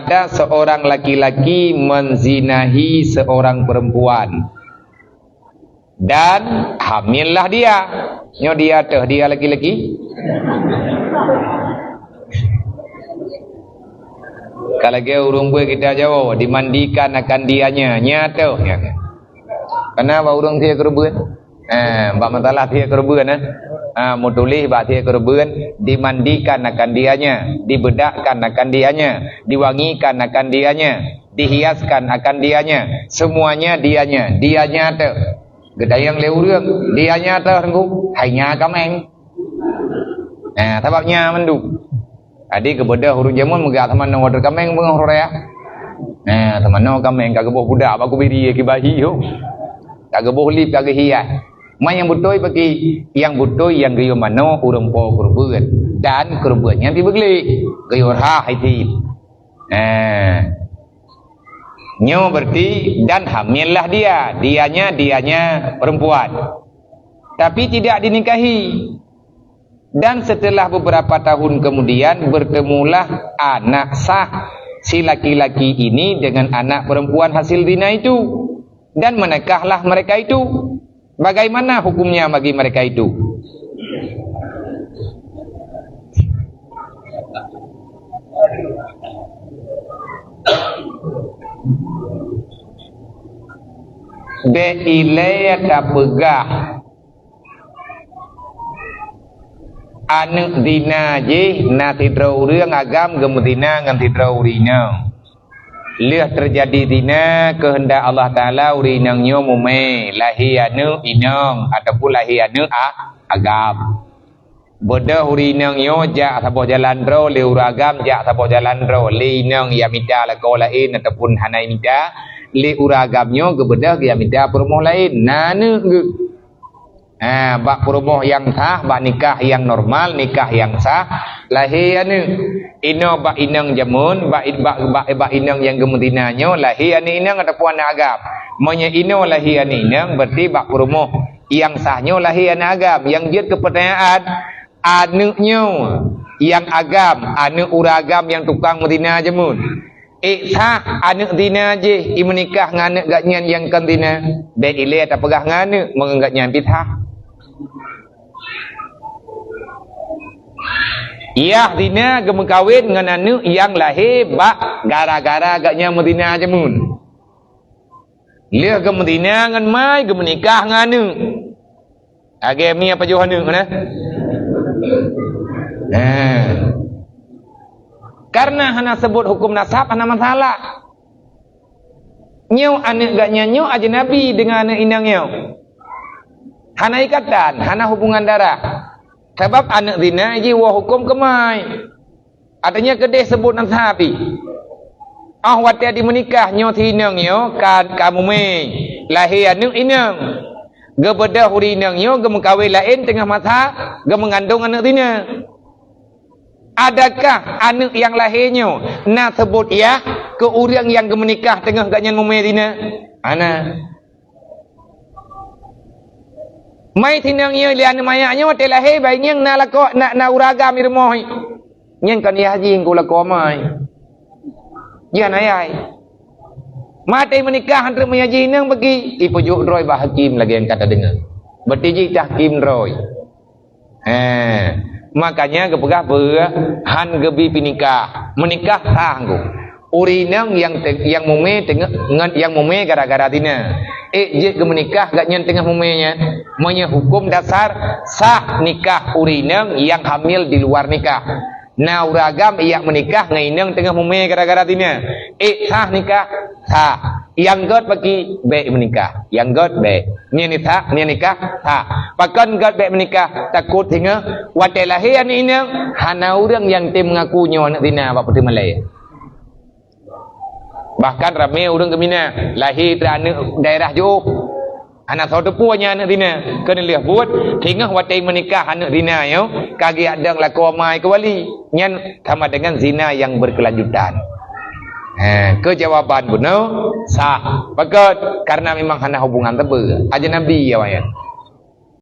ada seorang laki-laki menzinahi seorang perempuan dan hamillah dia. Dia laki-laki. Kalau ke urung gue kita jawab dimandikan akan dianya nyata. Kenapa urung dia kerubun? Bak masalah dia kerubun mau tulis bak dia kerubun, dimandikan akan dianya, dibedakkan akan dianya, diwangikan akan dianya, dihiaskan akan dianya, semuanya dianya tu. Gedayang leurung dianya tu tengku, hanya kameng. Sebabnya mendu. Adi kebedah huruf jamun megak teman nang order kameng bang huraya. Teman no kameng kagak boh budak aku biri ke bayi yo. Kagak boh lip kagak hias. Yang butuh bagi yang butuh yang gayo mano urang po kurban dan kurbannya dibeli gayo ha haiti. Nyo berarti dan hamillah dianya perempuan. Tapi tidak dinikahi. Dan setelah beberapa tahun kemudian bertemulah anak sah si laki-laki ini dengan anak perempuan hasil zina itu dan menikahlah mereka itu. Bagaimana hukumnya bagi mereka itu? Beilaya kapegah anu dina je na tidrau reung agam gemudina ngan tidrau rina. Lihat terjadi dina kehendak Allah Ta'ala urinangnya mume lahianu inang ataupun lahianu agam. Bodoh urinangnya jak saboh jalan ro liuragam jak saboh jalan ro linang ya minta lako lain ataupun hanai minta li uragamnya kebedah ya minta perumoh lain. Nanu bak perumoh yang sah, bak nikah yang normal, nikah yang sah lahianu ino bak inang jamun bak inang yang gemudinanya lahianu inang ataupun anak agam. Monya ino lahianu inang berarti bak perumoh yang sahnya lahianu agam. Yang jid ke pertanyaan anuknya yang agam, anu uragam yang tukang medina jamun. Sah anak dina je menikah dengan anak gaknyan yang kan dina. Be ile tak pegah ngane menganggapnya bid'ah. Iya dina gem kawin dengan anu yang lahir bak gara-gara agaknya medina jamun. Lihat gem medina dengan mai gem menikah dengan anu. Age mi apa jo anu mana? Karena hana sebut hukum nasab hana masalah. Nyau anak gaknya nyau ajnabi dengan anak inang nyau. Hana ikatan, hana hubungan darah. Sebab anak zina ji wa hukum kemai. Artinya kedai sebut nasabi. Wati di menikah nyau tinang nyau kan kamu me lahir anak inang. Gebedah huri inang nyau gem kawin lain tengah masa gem mengandung anak zina. Adakah anak yang lahirnya nak sebut ya ke orang yang menikah tengah gaknya memedina? Ana. Mai tinangnya lian mayaknya wate lahir baiknya nak lako nak uragam irmoh. Nyen kan ya haji ngko lako mai. Yan ayai. Mate menikah antara menyaji nang bagi ipujuk roy bah hakim lagi yang kata dengar. Bertiji tahkim roy. Makanya kepegah han gebi pinikah menikah tangguh urinang yang mume tengah yang mume gara-gara tina je ke menikah gak nyen tengah mumenya monya hukum dasar sah nikah urinang yang hamil di luar nikah. Nah uragam ia menikah ngainang tengah mume gara-gara tina sah nikah sah. Yang god bagi baik menikah, yang god baik ni nikah sah. Pakan god baik menikah takut hingga watai lahir ni inang hana orang yang tim mengakunya anak zina apa putih Malay. Bahkan ramai orang gemina lahir dari daerah jauh anak saudara puanya anak zina kena lihat buat hingga watai menikah anak zina yo kagi ada laku amai kewali nyan sama dengan zina yang berkelanjutan. Kejawaban benar sah. Bagus karena memang hana hubungan tebe. Aja Nabi ya wayan.